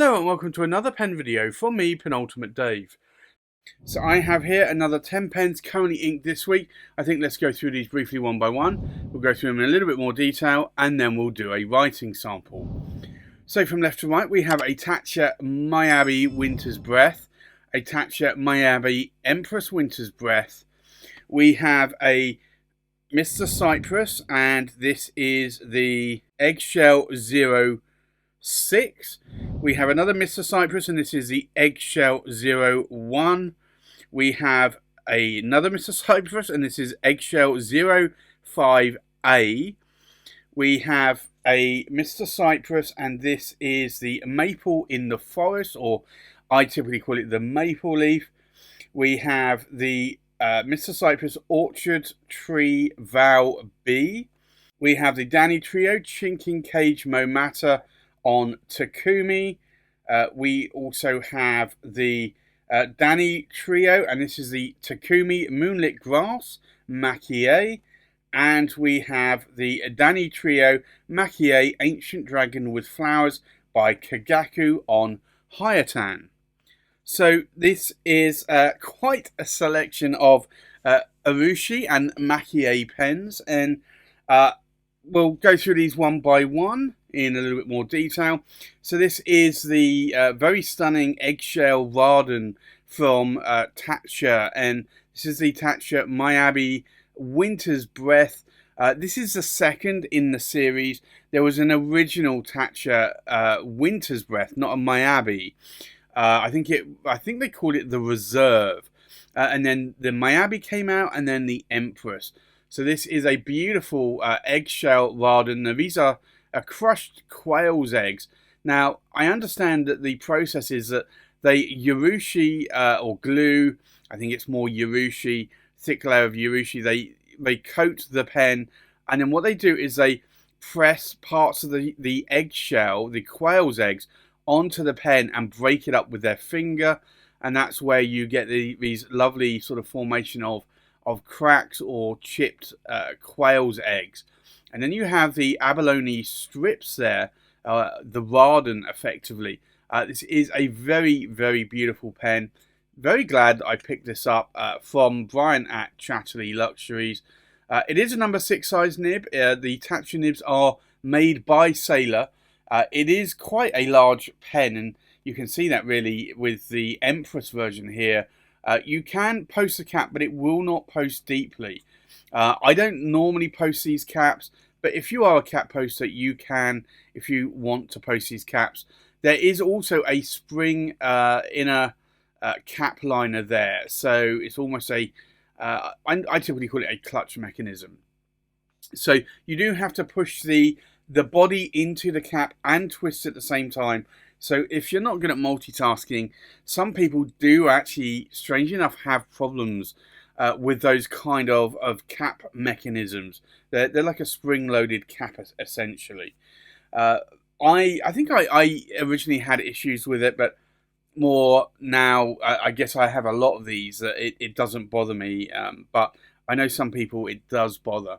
Hello and welcome to another pen video from me, Penultimate Dave. So I have here another 10 pens currently inked this week. I think let's go through these briefly one by one. We'll go through them in a little bit more detail and then we'll do a writing sample. So from left to right we have a Taccia Miyabi Winter's Breath, a Taccia Miyabi Empress Winter's Breath. We have a Mr. Cypress, and this is the Eggshell 06. We have another Mr. Cypress, and this is the Eggshell 01. We have another Mr. Cypress, and this is Eggshell 05A. We have a Mr. Cypress, and this is the Maple in the Forest, or I typically call it the Maple Leaf. We have the Mr. Cypress Orchid Tree Val B. We have the Danitrio Chinkin Cage Momata on Takumi. We also have the Danitrio, and this is the Takumi Moonlit Grass Makie. And we have the Danitrio Makie Ancient Dragon with Flowers by Kagaku on Hayatan. So this is quite a selection of Urushi and Makie pens, and we'll go through these one by one in a little bit more detail. So this is the very stunning Eggshell Raden from Taccia, and this is the Taccia Miyabi Winter's Breath. This is the second in the series. There was an original Taccia Winter's Breath, not a Miyabi. I think they called it the Reserve, and then the Miyabi came out, and then the Empress. So this is a beautiful eggshell Raden. Now these are crushed quail's eggs. Now I understand that the process is that they urushi or glue. I think it's more urushi, thick layer of urushi. They coat the pen, and then what they do is they press parts of the eggshell, the quail's eggs, onto the pen and break it up with their finger, and that's where you get these lovely sort of formation of cracks or chipped quail's eggs. And then you have the abalone strips there, the Raden effectively. This is a very, very beautiful pen. Very glad that I picked this up from Brian at Chatterley Luxuries. It is a number 6 size nib. The Taccia nibs are made by Sailor. It is quite a large pen, and you can see that really with the Empress version here. You can post the cap, but it will not post deeply. I don't normally post these caps, but if you are a cap poster, you can, if you want to post these caps. There is also a spring inner cap liner there, so it's almost I typically call it a clutch mechanism. So you do have to push the body into the cap and twist at the same time. So if you're not good at multitasking, some people do actually, strangely enough, have problems with those kind of cap mechanisms. They're like a spring-loaded cap, essentially. I think I originally had issues with it, but more now, I guess I have a lot of these. It doesn't bother me, but I know some people it does bother.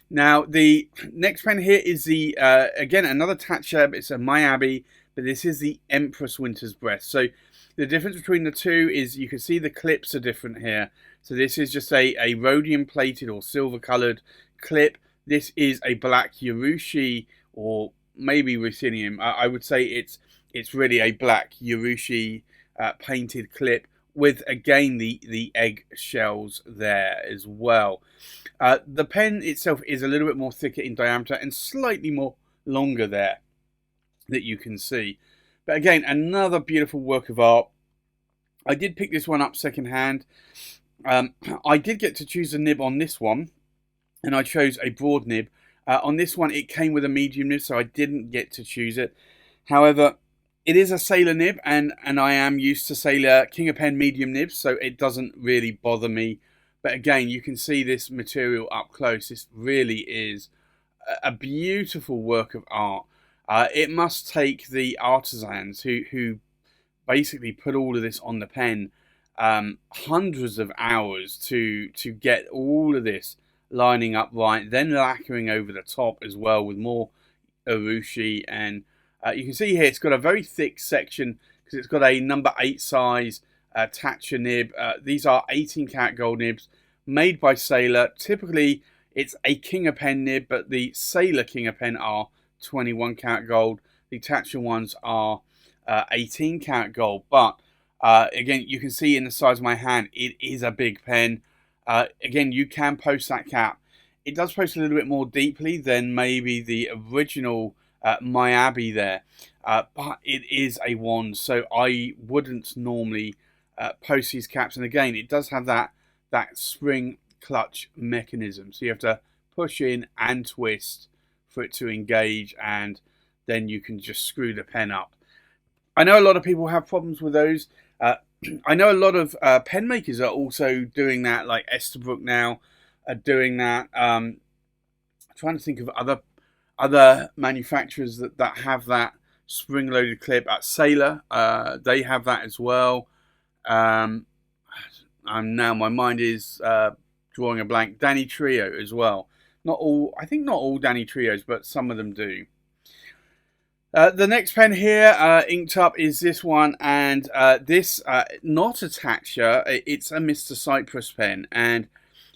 Now, the next pen here is the, again, another Taccia. It's a Miyabi, but this is the Empress Winter's Breath. So the difference between the two is you can see the clips are different here. So this is just a rhodium plated or silver colored clip. This is a black urushi, or maybe ruthenium. I would say it's really a black urushi painted clip with, again, the egg shells there as well. The pen itself is a little bit more thicker in diameter and slightly more longer there that you can see. But again, another beautiful work of art. I did pick this one up secondhand. I did get to choose a nib on this one, and I chose a broad nib. On this one, it came with a medium nib, so I didn't get to choose it. However, it is a Sailor nib, and I am used to Sailor King of Pen medium nibs, so it doesn't really bother me. But again, you can see this material up close. This really is a beautiful work of art. It must take the artisans who basically put all of this on the pen hundreds of hours to get all of this lining up right, then lacquering over the top as well with more urushi, and You can see here it's got a very thick section because it's got a number 8 size Taccia nib. These are 18 karat gold nibs made by Sailor. Typically it's a King of Pen nib, but the Sailor King of Pen are 21 karat gold. The Taccia ones are 18 karat gold. But again, you can see in the size of my hand, it is a big pen. Again, you can post that cap. It does post a little bit more deeply than maybe the original Miyabi there. But it is a wand, so I wouldn't normally post these caps. And again, it does have that spring clutch mechanism. So you have to push in and twist for it to engage, and then you can just screw the pen up. I know a lot of people have problems with those. I know a lot of pen makers are also doing that, like Estabrook now are doing that. I'm trying to think of other manufacturers that have that spring-loaded clip. At Sailor, they have that as well. And now my mind is drawing a blank. Danitrio as well. I think not all Danitrios, but some of them do. The next pen here, inked up, is this one, and this, not a Taccia, it's a Mr. Cypress pen, and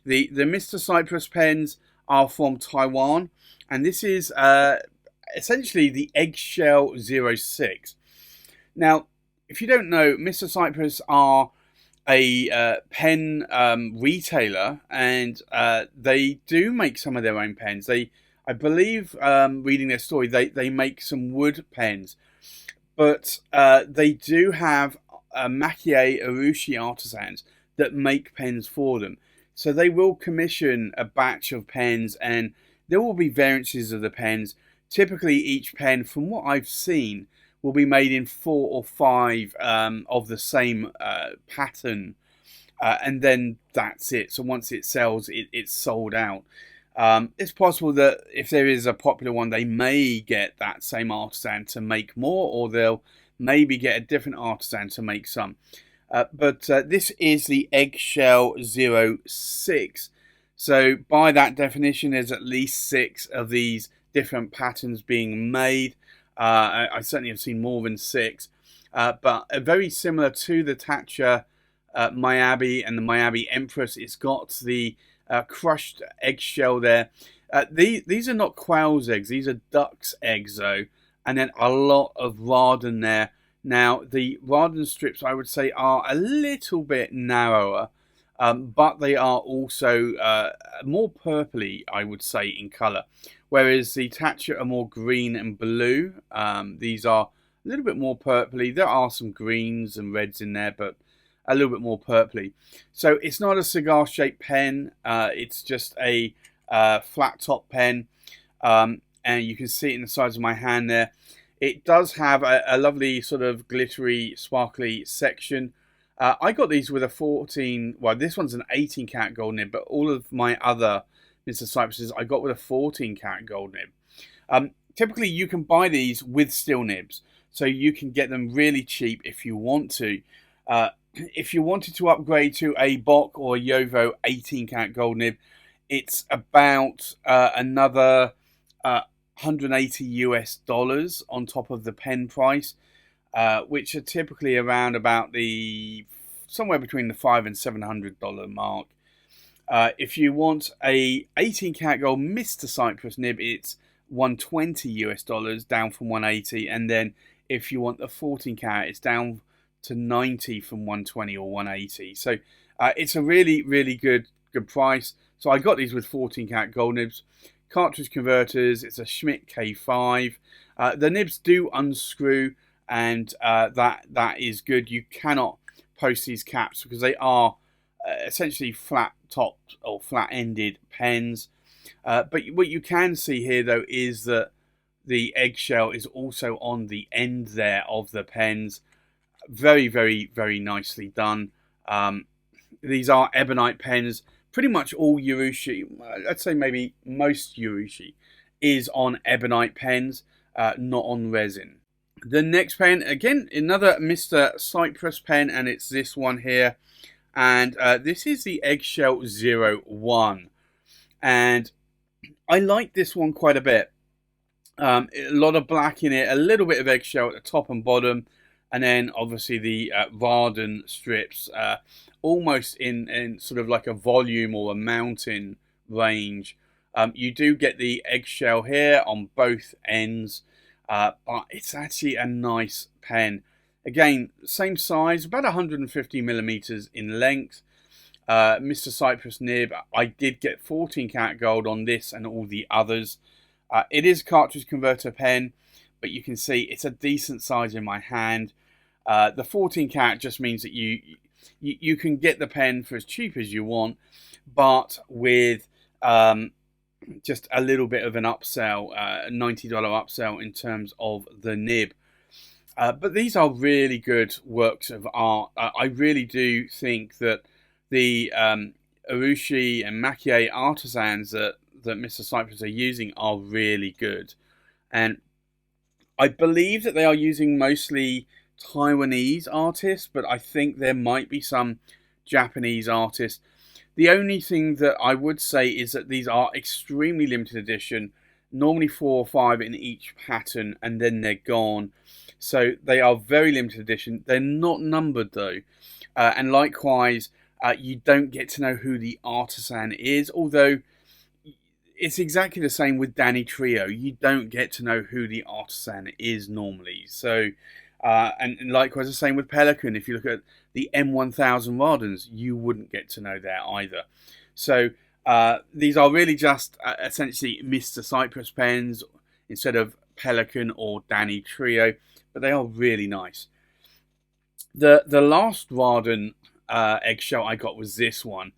the Mr. Cypress pens are from Taiwan, and this is essentially the Eggshell 06. Now, if you don't know, Mr. Cypress are a pen retailer, and they do make some of their own pens. I believe, reading their story, they make some wood pens, but they do have makie urushi artisans that make pens for them. So they will commission a batch of pens, and there will be variances of the pens. Typically, each pen, from what I've seen, will be made in 4 or 5 of the same pattern, and then that's it. So once it sells, it's sold out. It's possible that if there is a popular one, they may get that same artisan to make more, or they'll maybe get a different artisan to make some. But this is the Eggshell 06. So by that definition, there's at least 6 of these different patterns being made. I certainly have seen more than 6. But very similar to the Taccia Miyabi and the Miyabi Empress. It's got the crushed eggshell there. These are not quail's eggs. These are duck's eggs, though. And then a lot of Raden there. Now, the Raden strips, I would say, are a little bit narrower, but they are also more purpley, I would say, in colour. Whereas the Taccia are more green and blue. These are a little bit more purpley. There are some greens and reds in there, but a little bit more purpley. So it's not a cigar-shaped pen. It's just a flat top pen. And you can see it in the size of my hand there. It does have a lovely sort of glittery, sparkly section. I got these with a 14, well, this one's an 18 karat gold nib, but all of my other Mr. Cypresses I got with a 14 karat gold nib. Typically, you can buy these with steel nibs, so you can get them really cheap if you want to. If you wanted to upgrade to a Bock or a Yovo 18 karat gold nib, it's about another $180 on top of the pen price, which are typically around about somewhere between the $500 and $700 mark. If you want a 18 karat gold Mr. Cypress nib, it's $120 down from $180, and then if you want the 14 karat, it's down to $90 from $120 or $180. So it's a really good price. So I got these with 14 karat gold nibs. Cartridge converters, it's a Schmidt K5. The nibs do unscrew, and that is good. You cannot post these caps because they are essentially flat topped or flat ended pens. But what you can see here though is that the eggshell is also on the end there of the pens. Very nicely done. These are ebonite pens. Pretty much all urushi, I'd say maybe most urushi, is on ebonite pens, not on resin. The next pen, again, another Mr. Cypress pen, and it's this one here. And this is the Eggshell 01. And I like this one quite a bit. A lot of black in it, a little bit of eggshell at the top and bottom, and then obviously the Varden strips, almost in sort of like a volume or a mountain range. You do get the eggshell here on both ends, but it's actually a nice pen. Again, same size, about 150 millimeters in length. Mr. Cypress nib, I did get 14 karat gold on this and all the others. It is a cartridge converter pen, but you can see it's a decent size in my hand. The 14 karat just means that you can get the pen for as cheap as you want, but with just a little bit of an upsell, a $90 upsell in terms of the nib. But these are really good works of art. I really do think that the Urushi and Makie artisans that Mr. Cypress are using are really good. And I believe that they are using mostly Taiwanese artists, but I think there might be some Japanese artists. The only thing that I would say is that these are extremely limited edition, normally 4 or 5 in each pattern, and then they're gone. So they are very limited edition. They're not numbered though. And likewise, you don't get to know who the artisan is, although it's exactly the same with Danitrio. You don't get to know who the artisan is normally. So, and likewise the same with Pelican. If you look at the M1000 Vardens, you wouldn't get to know there either. So these are really just essentially Mr. Cypress pens instead of Pelican or Danitrio, but they are really nice. The last Varden eggshell I got was this one,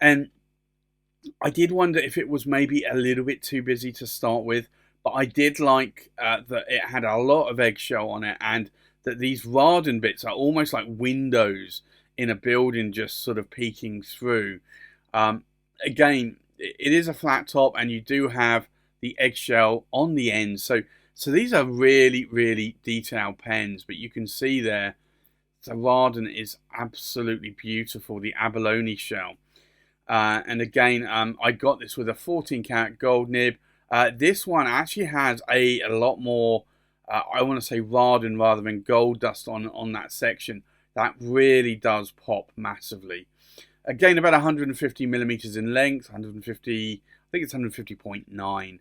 and I did wonder if it was maybe a little bit too busy to start with, but I did like that it had a lot of eggshell on it, and that these Varden bits are almost like windows in a building just sort of peeking through. Again, it is a flat top, and you do have the eggshell on the end, so these are really, really detailed pens, but you can see there the Varden is absolutely beautiful, the abalone shell. And again, I got this with a 14 karat gold nib. This one actually has a lot more, I want to say Varden rather than gold dust on that section. That really does pop massively. Again, about 150 millimeters in length, 150, I think it's 150.9,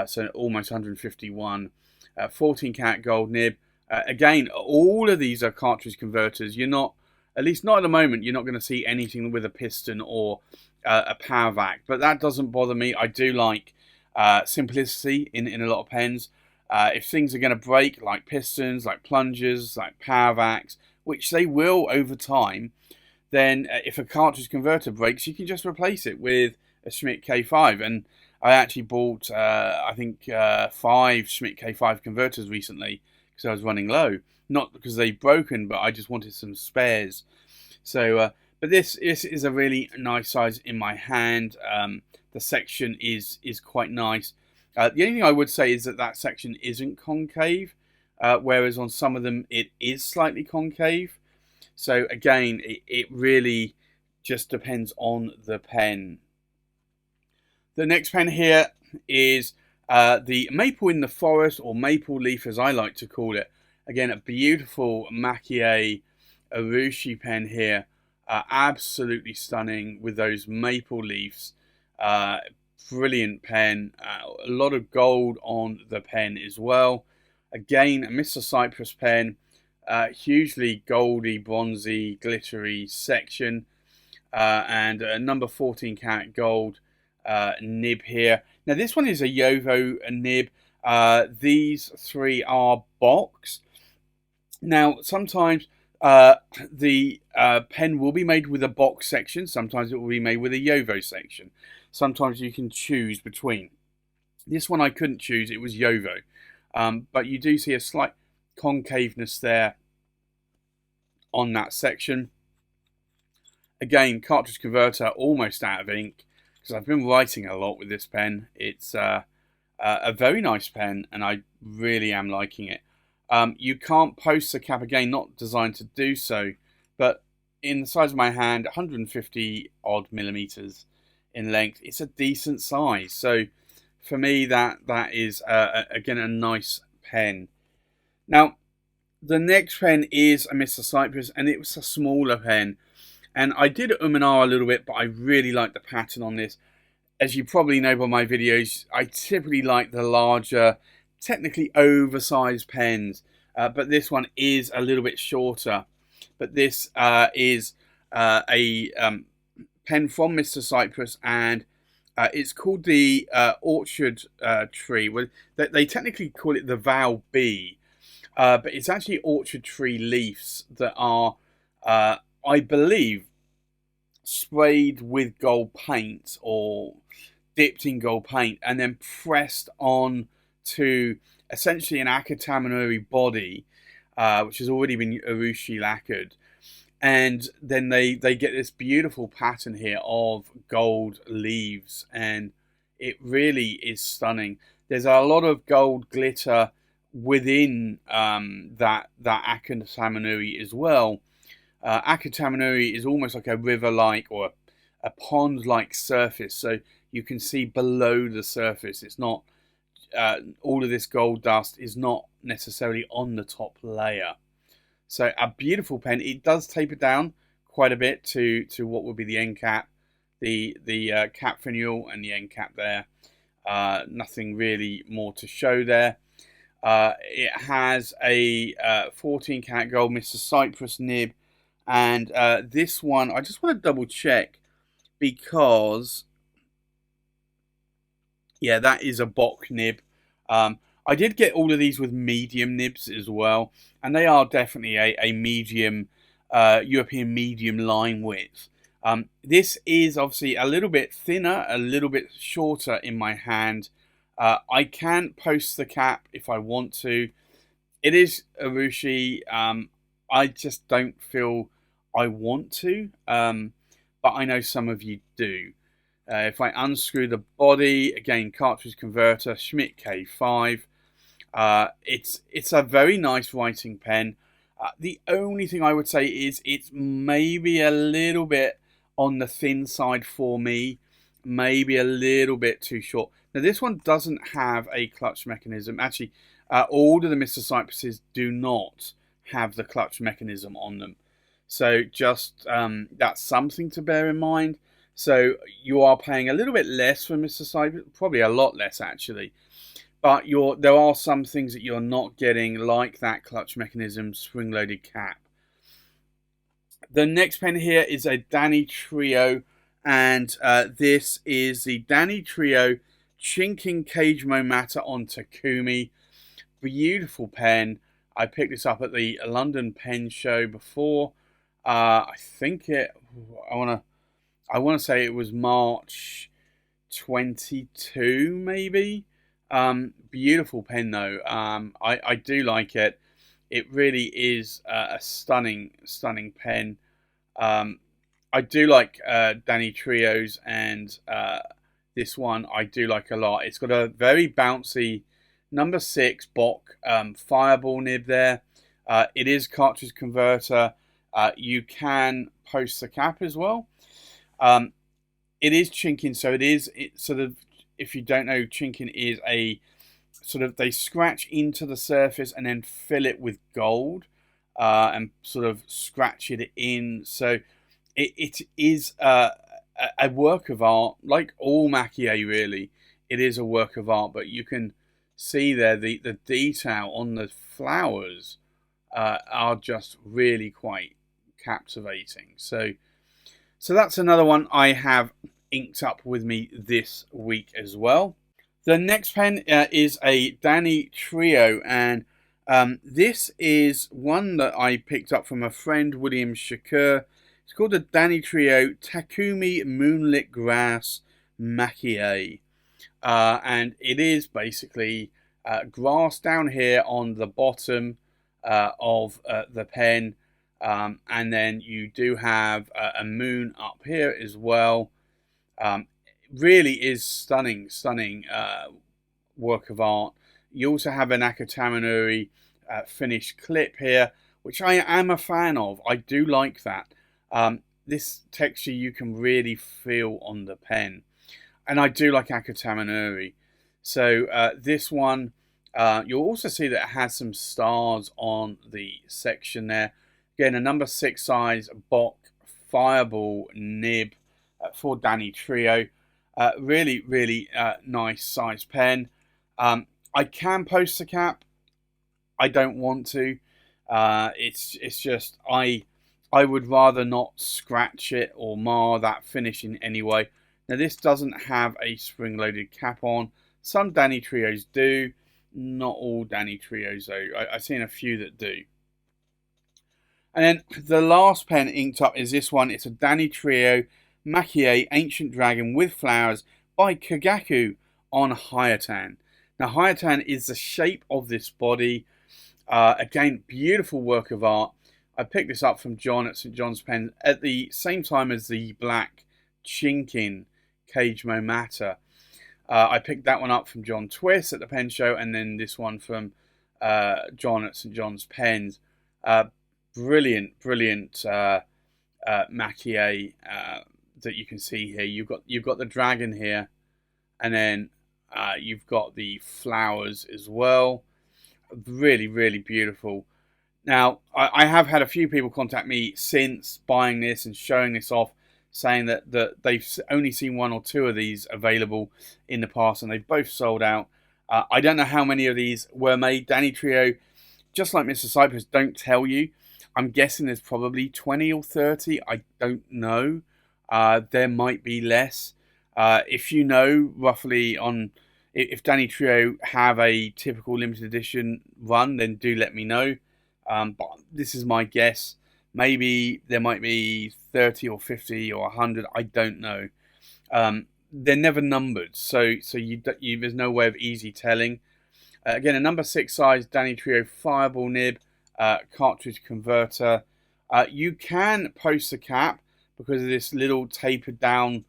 so almost 151. 14 karat gold nib. Again, all of these are cartridge converters. You're not, at least not at the moment, you're not going to see anything with a piston or a power vac. But that doesn't bother me. I do like simplicity in a lot of pens. If things are going to break, like pistons, like plungers, like power vacs, which they will over time, then if a cartridge converter breaks, you can just replace it with a Schmidt K5. And I actually bought, I think, 5 Schmidt K5 converters recently because I was running low. Not because they've broken, but I just wanted some spares. So, but this is a really nice size in my hand. The section is quite nice. The only thing I would say is that section isn't concave, whereas on some of them it is slightly concave. So again, it really just depends on the pen. The next pen here is the Maple in the Forest, or Maple Leaf as I like to call it. Again, a beautiful Makie Urushi pen here. Absolutely stunning with those maple leaves. Brilliant pen. A lot of gold on the pen as well. Again, a Mr. Cypress pen. Hugely goldy, bronzy, glittery section. And a number 14 karat gold nib here. Now this one is a Yovo nib. These 3 are box. Now sometimes the pen will be made with a box section. Sometimes it will be made with a Yovo section. Sometimes you can choose between. This one I couldn't choose. It was Yovo. But you do see a slight concaveness there on that section. Again, cartridge converter almost out of ink because I've been writing a lot with this pen. It's a very nice pen, and I really am liking it. You can't post the cap, again, not designed to do so, but in the size of my hand, 150 odd millimeters in length, it's a decent size. So for me, that is again a nice pen. Now, the next pen is a Mr. Cypress, and it was a smaller pen. And I did and ah a little bit, but I really like the pattern on this. As you probably know by my videos, I typically like the larger, technically oversized pens. But this one is a little bit shorter. But this is a pen from Mr. Cypress, and it's called the Orchid tree. Well, they technically call it the Val B, but it's actually orchard tree leaves that are, I believe, sprayed with gold paint or dipped in gold paint and then pressed on to essentially an Akatamanori body, which has already been urushi lacquered. And then they get this beautiful pattern here of gold leaves, and it really is stunning. There's a lot of gold glitter within that Akatamanori as well. Akatamanori is almost like a river-like or a pond-like surface, so you can see below the surface. It's not all of this gold dust is not necessarily on the top layer. So a beautiful pen. It does taper down quite a bit to what would be the end cap, the cap finial and the end cap there. Nothing really more to show there. It has a 14 karat gold Mr. Cypress nib, and this one I just want to double check because yeah, that is a Bock nib. I did get all of these with medium nibs as well, and they are definitely a medium, European medium line width. This is obviously a little bit thinner, a little bit shorter in my hand. I can post the cap if I want to. It is urushi. I just don't feel I want to, but I know some of you do. If I unscrew the body, again, cartridge converter, Schmidt K5. It's a very nice writing pen. The only thing I would say is it's maybe a little bit on the thin side for me, maybe a little bit too short. Now this one doesn't have a clutch mechanism. Actually, all of the Mr. Cypresses do not have the clutch mechanism on them. So just that's something to bear in mind. So you are paying a little bit less for Mr. Cypress, probably a lot less actually. But there are some things that you're not getting, like that clutch mechanism spring-loaded cap. The next pen here is a Danitrio, and this is the Danitrio Chinkin Cage Mo Matter on Takumi. Beautiful pen. I picked this up at the London Pen Show before. I think I want to say it was March 22, maybe. Beautiful pen though. I do like it. It really is a stunning pen. I do like Danitrios, and this one I do like a lot. It's got a very bouncy number 6 Bock fireball nib there. It is cartridge converter. You can post the cap as well. It is Chinkin, so it's sort of, if you don't know, Chinkin is a sort of, they scratch into the surface and then fill it with gold and sort of scratch it in. So it is a work of art, like all maquille really. It is a work of art, but you can see there the detail on the flowers are just really quite captivating. So that's another one I have inked up with me this week as well. The next pen is a Danitrio, and this is one that I picked up from a friend, William Shakur. It's called the Danitrio Takumi Moonlit Grass Maquille, and it is basically grass down here on the bottom of the pen, and then you do have a moon up here as well. Really is stunning work of art. You also have an Akatamanori finished clip here, which I am a fan of. I do like that. This texture you can really feel on the pen, and I do like Akatamanori. So this one, you'll also see that it has some stars on the section there. Again, a number 6 size Bock Fireball nib for Danitrio. Really, really nice size pen. I can post the cap. I don't want to. It's just I would rather not scratch it or mar that finish in any way. Now this doesn't have a spring-loaded cap on. Some Danitrios do, not all Danitrios though. I've seen a few that do. And then the last pen inked up is this one. It's a Danitrio Makie Ancient Dragon with Flowers by Kagaku on Hayatan. Now Hayatan is the shape of this body. Again, beautiful work of art. I picked this up from John at St. John's Pen at the same time as the black Chinkin Cage Momata. I picked that one up from John Twist at the pen show, and then this one from John at St. John's Pens. Brilliant Makie that you can see here. You've got the dragon here, and then you've got the flowers as well. Really, really beautiful. Now, I have had a few people contact me since buying this and showing this off, saying that they've only seen 1 or 2 of these available in the past, and they've both sold out. I don't know how many of these were made. Danitrio, just like Mr. Cypress, don't tell you. I'm guessing there's probably 20 or 30. I don't know. There might be less. If you know roughly on if Danitrio have a typical limited edition run, then do let me know. But this is my guess. Maybe there might be 30 or 50 or 100. I don't know. They're never numbered, so there's no way of easy telling. Again, a number 6 size Danitrio Fireball nib, cartridge converter. You can post the cap because of this little tapered down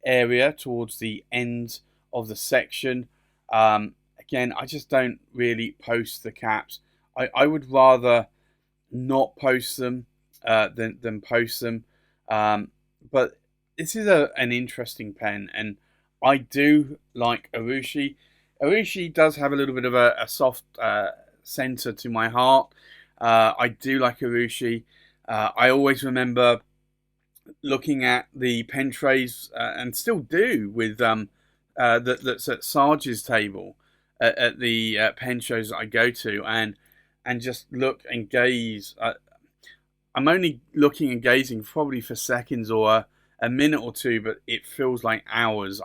area towards the end of the section. Again, I just don't really post the caps. I would rather not post them than post them. But this is an interesting pen, and I do like Urushi. Urushi does have a little bit of a soft center to my heart. I do like Urushi. I always remember looking at the pen trays, and still do, with that's at Sarge's table at the pen shows that I go to, and just look and gaze. I'm only looking and gazing probably for seconds or a minute or two, but it feels like hours.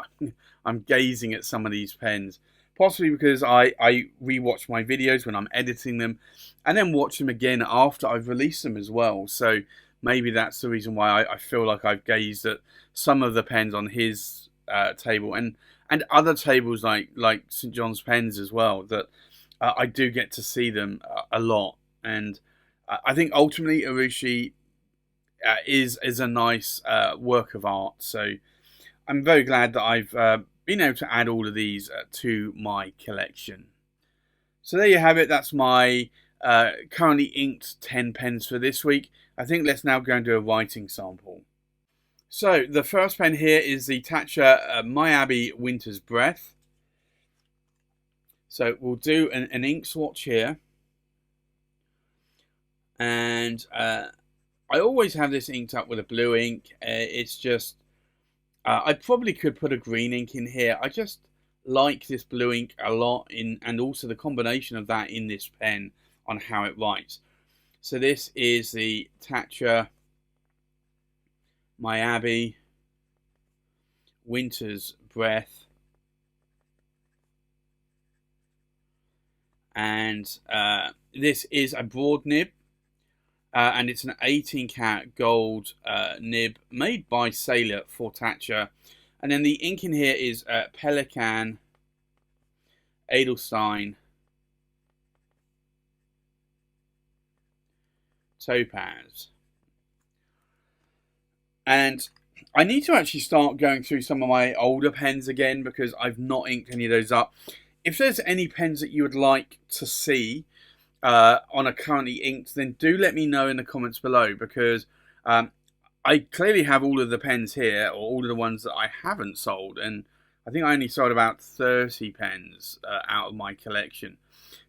I'm gazing at some of these pens, possibly because I rewatch my videos when I'm editing them, and then watch them again after I've released them as well. So maybe that's the reason why I feel like I've gazed at some of the pens on his table, and other tables like St. John's Pens as well, that I do get to see them a lot. And I think ultimately Urushi is a nice work of art. So I'm very glad that I've been able to add all of these to my collection. So there you have it. That's my currently inked 10 pens for this week. I think let's now go and do a writing sample. So the first pen here is the Taccia Miyabi Winter's Breath. So we'll do an ink swatch here. And I always have this inked up with a blue ink. It's just, I probably could put a green ink in here. I just like this blue ink a lot, and also the combination of that in this pen on how it writes. So this is the Taccia Miyabi Winter's Breath. And this is a broad nib. And it's an 18 karat gold nib made by Sailor for Taccia. And then the ink in here is Pelican, Edelstein, Topaz. And I need to actually start going through some of my older pens again, because I've not inked any of those up. If there's any pens that you would like to see on a currently inked, then do let me know in the comments below, because I clearly have all of the pens here, or all of the ones that I haven't sold, and I think I only sold about 30 pens out of my collection.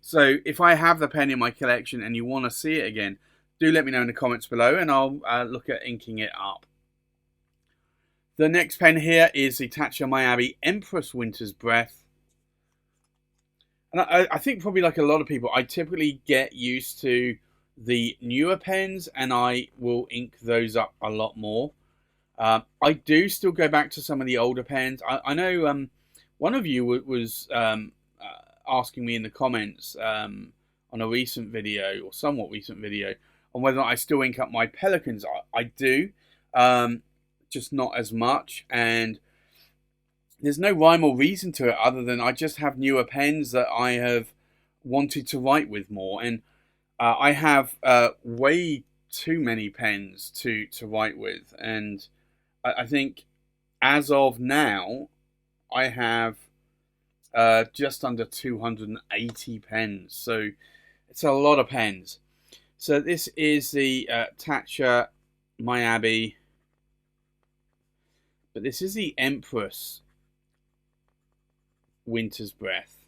So if I have the pen in my collection and you want to see it again, do let me know in the comments below, and I'll look at inking it up. The next pen here is the Taccia Miyabi Empress Winter's Breath. And I think probably like a lot of people, I typically get used to the newer pens and I will ink those up a lot more. I do still go back to some of the older pens. I know one of you was asking me in the comments on a recent video, or somewhat recent video, on whether or not I still ink up my Pelicans. I do, just not as much, and there's no rhyme or reason to it other than I just have newer pens that I have wanted to write with more, and I have way too many pens to write with, and I think as of now I have just under 280 pens, so it's a lot of pens. So this is the Taccia Miyabi, but this is the Empress Winter's Breath.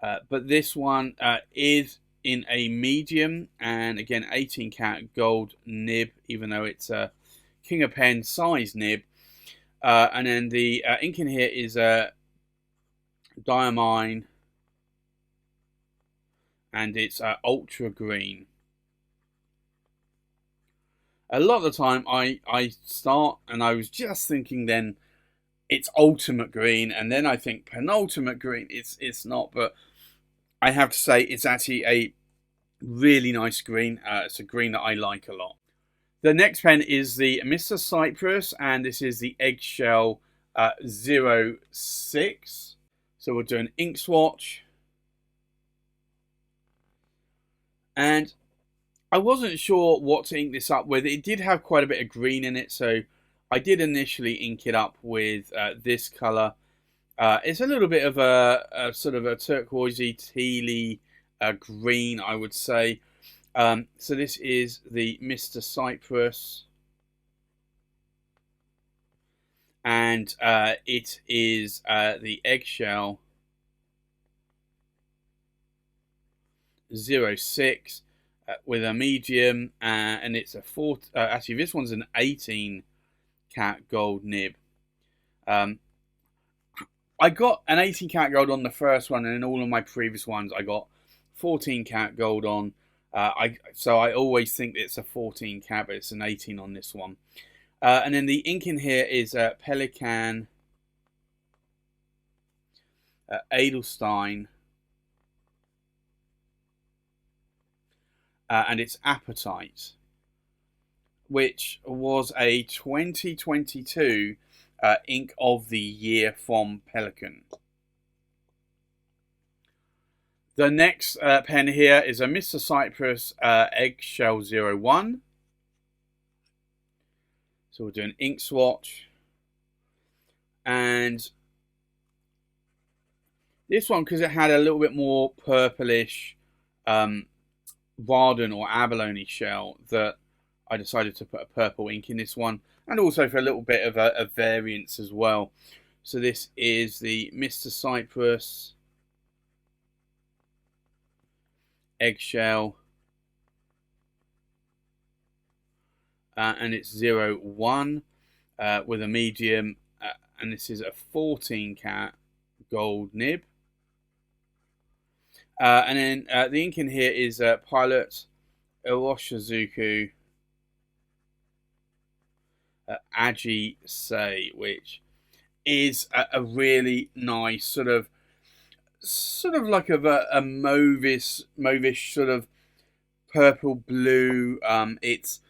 But this one is in a medium, and again 18 karat gold nib, even though it's a King of Pen size nib. And then the ink in here is a diamine, and it's ultra green. A lot of the time I start and I was just thinking then it's ultimate green, and then I think penultimate green. It's not, but I have to say it's actually a really nice green. It's a green that I like a lot. The next pen is the Mr. Cypress, and this is the Eggshell 06. So we'll do an ink swatch. And I wasn't sure what to ink this up with. It did have quite a bit of green in it, so I did initially ink it up with this colour. It's a little bit of a sort of a turquoisey, tealy green, I would say. So this is the Mr. Cypress, and it is the Eggshell 06 with a medium, and it's a actually this one's an 18 karat gold nib. I got an 18 karat gold on the first one, and in all of my previous ones I got 14 karat gold on. So I always think it's a 14 karat, but it's an 18 on this one. And then the ink in here is Pelican, Edelstein, and it's Appetite, which was a 2022 Ink of the Year from Pelican. The next pen here is a Mr. Cypress Eggshell 01. So we'll do an ink swatch. And this one, because it had a little bit more purplish Varden or abalone shell, that I decided to put a purple ink in this one, and also for a little bit of a variance as well. So this is the Mr. Cypress Eggshell, and it's 01 with a medium, and this is a 14 karat gold nib. And then the ink in here is Pilot Iroshizuku Aji Sei, which is a really nice sort of like a mauvish sort of purple blue. It's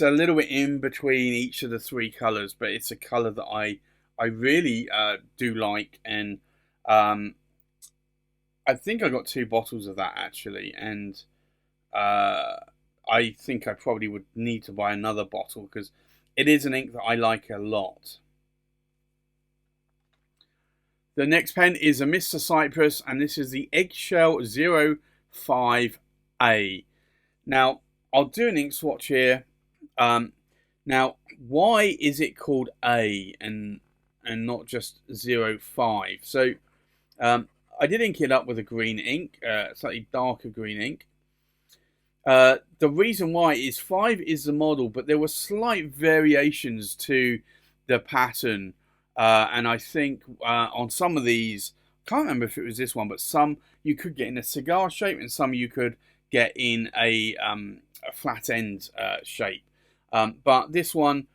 a little bit in between each of the three colours, but it's a colour that I really do like, and I think I got 2 bottles of that actually, and I think I probably would need to buy another bottle because it is an ink that I like a lot. The next pen is a Mr. Cypress, and this is the Eggshell 05A. Now, I'll do an ink swatch here. Now, why is it called A and not just 05? So I did ink it up with a green ink, slightly darker green ink. The reason why is 5 is the model, but there were slight variations to the pattern. And I think on some of these, can't remember if it was this one, but some you could get in a cigar shape and some you could get in a flat end shape. But this one,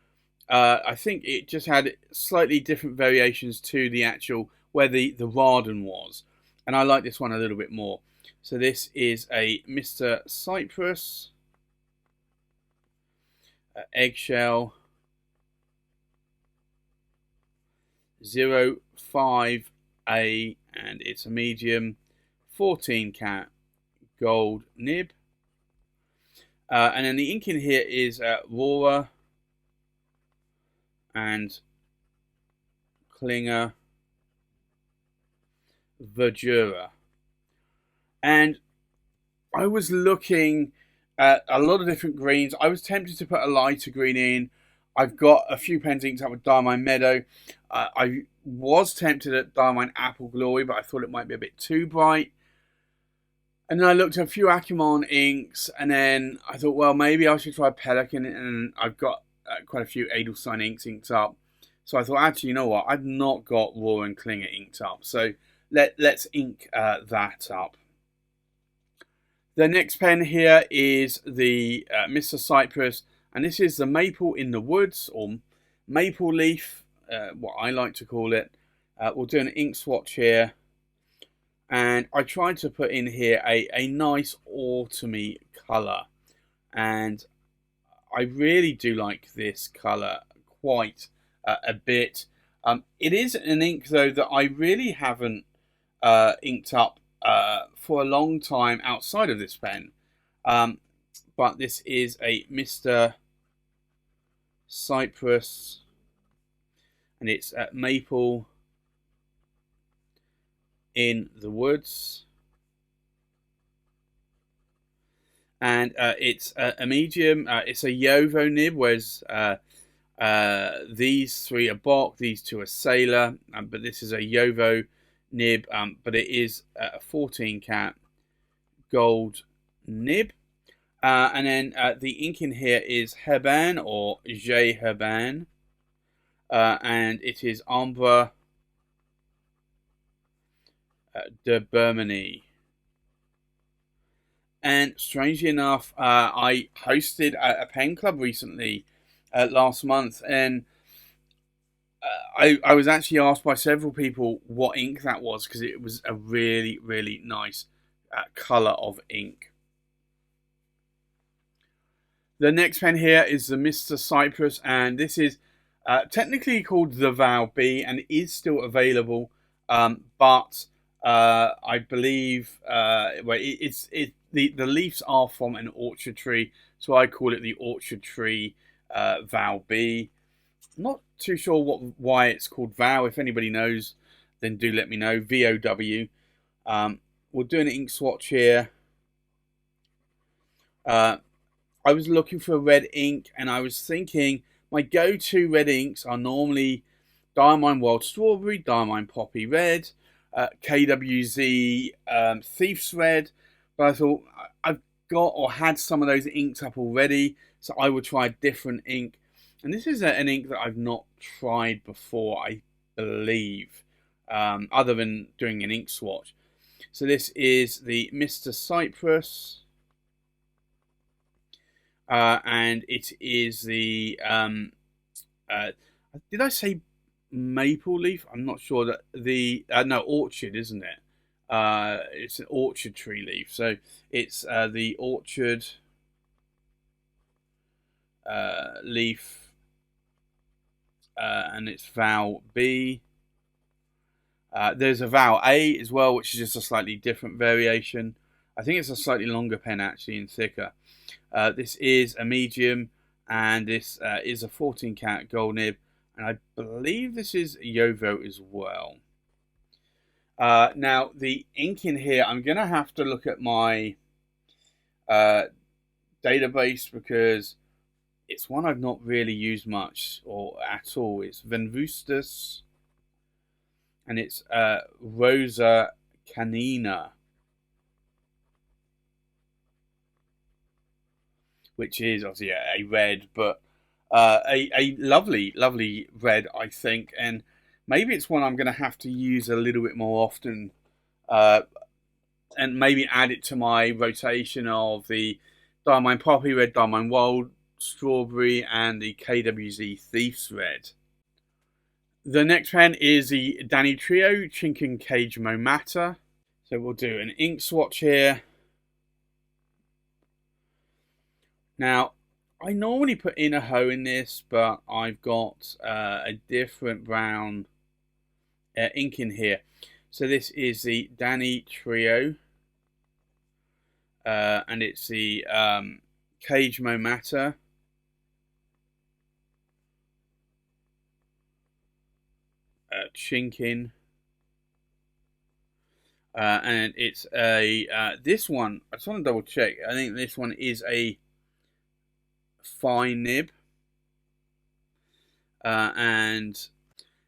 I think it just had slightly different variations to the actual where the Raden was. And I like this one a little bit more. So this is a Mr. Cypress Eggshell 05A, and it's a medium 14 cat gold nib. And then the ink in here is Rora and Klinger Verdura. And I was looking at a lot of different greens. I was tempted to put a lighter green in. I've got a few pens inked up with Diamine Meadow. I was tempted at Diamine Apple Glory, but I thought it might be a bit too bright. And then I looked at a few Akumon inks, and then I thought, well, maybe I should try Pelican, and I've got quite a few Edelstein inks inked up. So I thought, actually, you know what? I've not got Raw and Klinger inked up, so let's ink that up. The next pen here is the Mr. Cypress, and this is the Maple in the Woods, or Maple Leaf, what I like to call it. We'll do an ink swatch here. And I tried to put in here a nice autumny colour. And I really do like this colour quite a bit. It is an ink, though, that I really haven't inked up for a long time outside of this pen. But this is a Mr. Cypress. And it's Maple in the Woods, and it's a medium. It's a Yovo nib, whereas these three are Bok, these two are Sailor, but this is a Yovo nib, but it is a 14 cat gold nib. And then the ink in here is Heban, or J Heban, and it is Ambre de Bermanie. And strangely enough, I hosted a pen club recently, last month, and I was actually asked by several people what ink that was, because it was a really, really nice colour of ink. The next pen here is the Mr. Cypress, and this is technically called the Val B, and is still available, but I believe the leaves are from an orchard tree, so I call it the orchard tree Val B. Not too sure why it's called Val. If anybody knows, then do let me know. VOW. We'll do an ink swatch here. I was looking for a red ink, and I was thinking my go-to red inks are normally Diamine Wild Strawberry, Diamine Poppy Red, KWZ Thief's Red, but I thought I've got or had some of those inks up already, so I would try a different ink. And this is an ink that I've not tried before, I believe, other than doing an ink swatch. So this is the Mr. Cypress, and it is the did I say Maple Leaf? I'm not sure. That the no, Orchid, isn't it? It's an orchard tree leaf, so it's the Orchard leaf, and it's Val B. There's a Val A as well, which is just a slightly different variation. I think it's a slightly longer pen actually and thicker. This is a medium, and this is a 14 cat gold nib, and I believe this is Yovo as well. Now the ink in here, I'm gonna have to look at my database, because it's one I've not really used much or at all. It's Venvustus, and it's Rosa Canina, which is obviously a red, but a lovely, lovely red, I think. And maybe it's one I'm going to have to use a little bit more often, and maybe add it to my rotation of the Diamond Poppy Red, Diamond Wild Strawberry, and the KWZ Thief's Red. The next pen is the Danitrio Chinkin Cage Momata. So we'll do an ink swatch here. Now, I normally put in a hoe in this, but I've got a different brown ink in here. So this is the Danitrio, and it's the Cage Momata. Chinkin. And it's a this one, I just want to double check. I think this one is a fine nib, and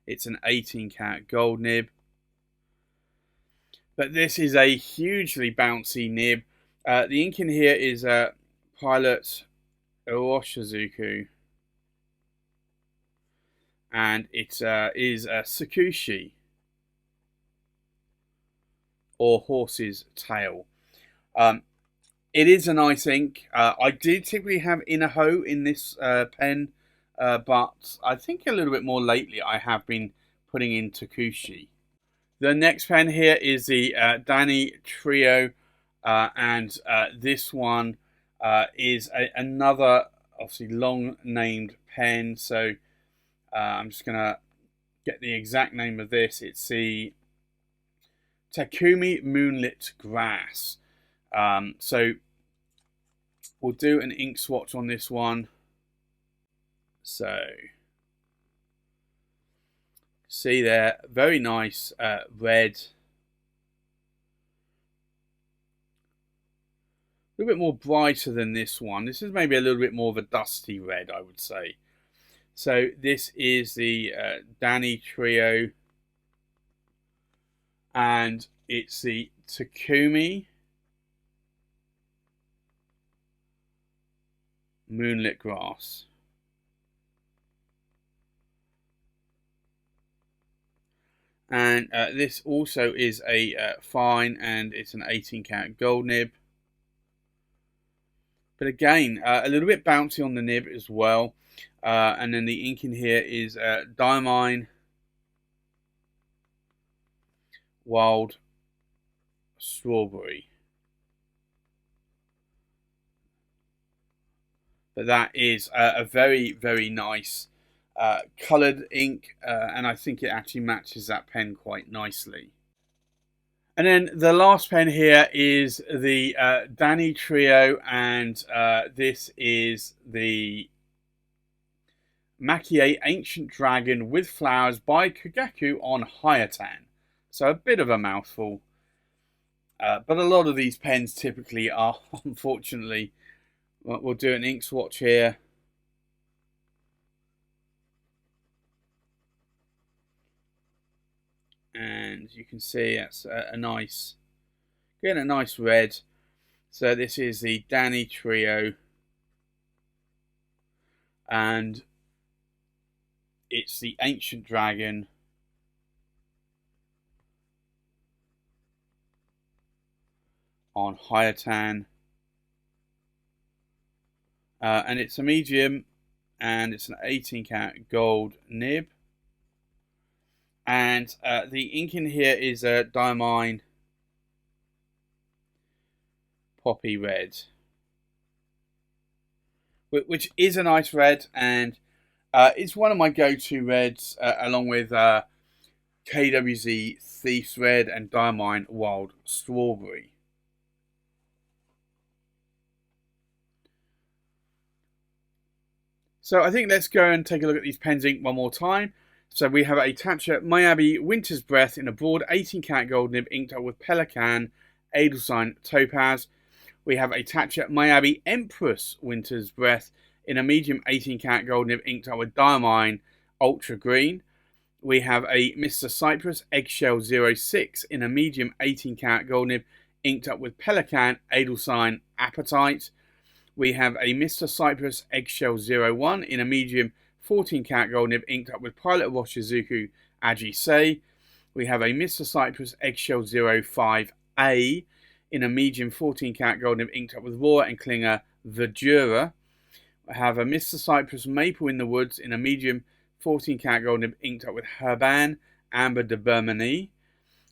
it's an 18 karat gold nib, but this is a hugely bouncy nib. The ink in here is Pilot Oroshizuku, and it is Sakushi, or Horse's Tail. It is a nice ink. I did typically have Inaho in this pen, but I think a little bit more lately I have been putting in Takushi. The next pen here is the Danitrio, and this one is another obviously long named pen. So I'm just going to get the exact name of this. It's the Takumi Moonlit Grass. So we'll do an ink swatch on this one. So see there, very nice red. A little bit more brighter than this one. This is maybe a little bit more of a dusty red, I would say. So this is the Danitrio, and it's the Takumi Moonlit Grass. And this also is a fine, and it's an 18 karat gold nib. But again, a little bit bouncy on the nib as well. And then the ink in here is Diamine Wild Strawberry. But that is a very, very nice coloured ink, and I think it actually matches that pen quite nicely. And then the last pen here is the Danitrio, and this is the Makie Ancient Dragon with Flowers by Kagaku on Hayatan. So a bit of a mouthful, but a lot of these pens typically are, unfortunately. We'll do an ink swatch here. And you can see it's a nice, getting a nice red. So this is the Danitrio, and it's the Ancient Dragon on Hayatan. And it's a medium, and it's an 18 karat gold nib. And the ink in here is a Diamine Poppy Red, which is a nice red, and it's one of my go-to reds, along with KWZ Thief's Red and Diamine Wild Strawberry. So I think let's go and take a look at these pens ink one more time. So we have a Taccia Miyabi Winter's Breath in a broad 18 karat gold nib inked up with Pelican Edelstein Topaz. We have a Taccia Miyabi Empress Winter's Breath in a medium 18 karat gold nib inked up with Diamine Ultra Green. We have a Mr. Cypress Eggshell 06 in a medium 18 karat gold nib inked up with Pelican Edelsign Appetite. We have a Mr. Cypress Eggshell 01 in a medium 14 karat gold nib inked up with Pilot of Oshizuku Ajise. We have a Mr. Cypress Eggshell 05A in a medium 14 karat gold nib inked up with Roar and Klinger Verdura. I have a Mr. Cypress Maple in the Woods in a medium 14 karat gold nib inked up with Herban Amber de Bermanie.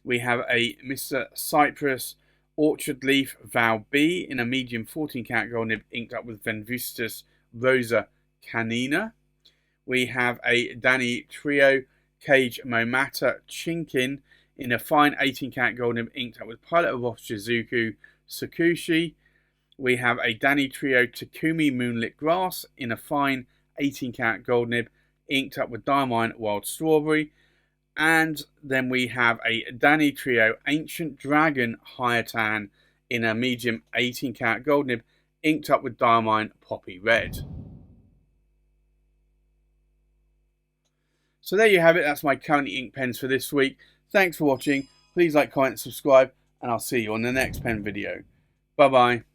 We have a Mr. Cypress Orchid Leaf Val B in a medium 14 karat gold nib inked up with Venvustus Rosa Canina. We have a Danitrio Cage Momata Chinkin in a fine 18 karat gold nib inked up with Pilot of Oshizuku Sakushi. We have a Danitrio Takumi Moonlit Grass in a fine 18 karat gold nib inked up with Diamine Wild Strawberry. And then we have a Danitrio Ancient Dragon Hayatan in a medium 18 karat gold nib inked up with Diamine Poppy Red. So there you have it. That's my currently ink pens for this week. Thanks for watching. Please like, comment, subscribe, and I'll see you on the next pen video. Bye bye.